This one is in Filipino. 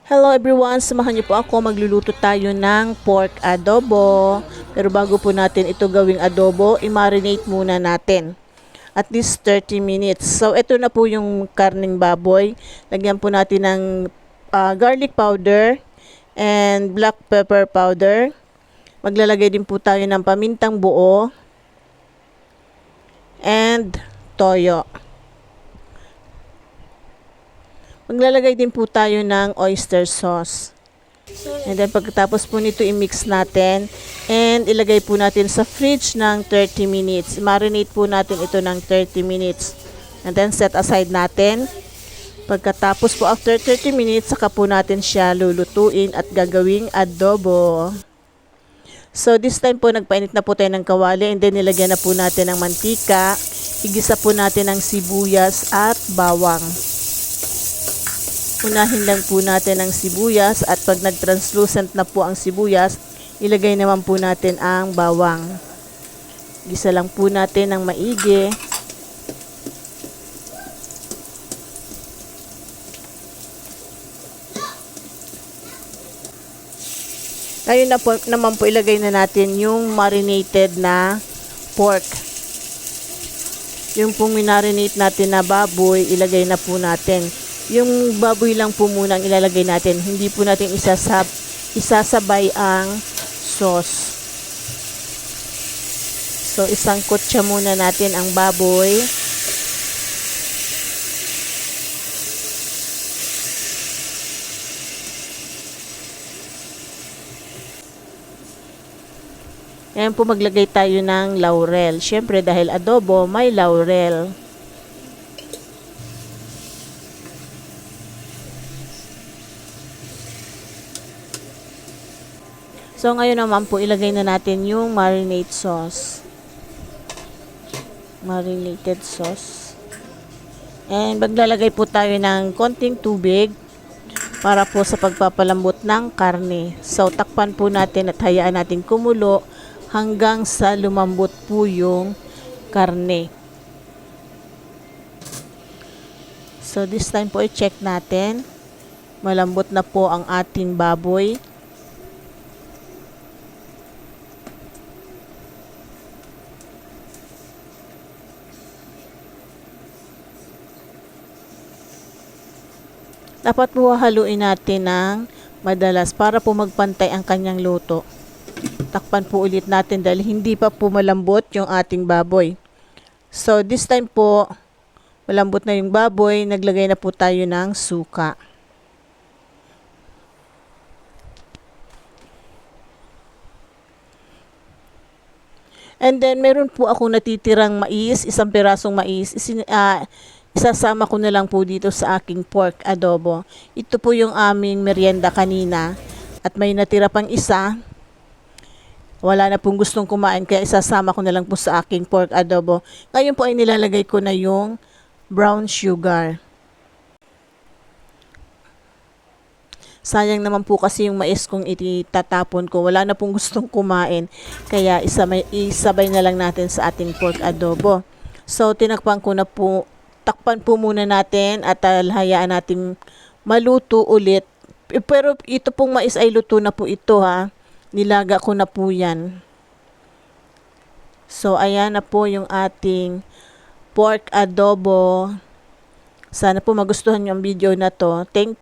Hello everyone, samahan niyo po ako. Magluluto tayo ng pork adobo. Pero bago po natin ito gawing adobo, i-marinate muna natin. At least 30 minutes. So ito na po yung karning baboy. Lagyan po natin ng garlic powder and black pepper powder. Maglalagay din po tayo ng pamintang buo and toyo. Maglalagay din po tayo ng oyster sauce. And then pagkatapos po nito i-mix natin and ilagay po natin sa fridge ng 30 minutes. Marinate po natin ito ng 30 minutes. And then set aside natin. Pagkatapos po after 30 minutes, saka po natin siya lulutuin at gagawing adobo. So this time po nagpainit na po tayo ng kawali and then nilagyan na po natin ng mantika. Igisa po natin ng sibuyas at bawang. Unahin lang po natin ang sibuyas at pag nag-translucent na po ang sibuyas, ilagay naman po natin ang bawang. Gisa lang po natin ng maigi. Ngayon na po, naman po ilagay na natin yung marinated na pork. Yung pong minarinate natin na baboy, ilagay na po natin. Yung baboy lang po muna ang ilalagay natin. Hindi po natin isasabay ang sauce. So, isangkot siya muna natin ang baboy. Ngayon po maglagay tayo ng laurel. Siyempre dahil adobo, may laurel. So, ngayon naman po, ilagay na natin yung marinade sauce. Marinated sauce. And maglalagay po tayo ng konting tubig para po sa pagpapalambot ng karne. So, takpan po natin at hayaan natin kumulo hanggang sa lumambot po yung karne. So, this time po, i-check natin. Malambot na po ang ating baboy. Dapat po haluin natin ng madalas para po magpantay ang kanyang luto. Takpan po ulit natin dahil hindi pa po malambot yung ating baboy. So this time po, malambot na yung baboy, naglagay na po tayo ng suka. And then meron po akong natitirang mais, isang pirasong mais. Isasama ko na lang po dito sa aking pork adobo. Ito po yung aming merienda kanina. At may natira pang isa. Wala na pong gustong kumain kaya isasama ko na lang po sa aking pork adobo. Ngayon po ay nilalagay ko na yung brown sugar. Sayang naman po kasi yung mais kung itatapon ko. Wala na pong gustong kumain. Kaya isabay na lang natin sa ating pork adobo. So tinakpan ko na po. Takpan po muna natin at hayaan natin maluto ulit. Pero ito pong mais ay luto na po ito ha. Nilaga ko na po yan. So ayan na po yung ating pork adobo. Sana po magustuhan nyo ang video na to. Thank you.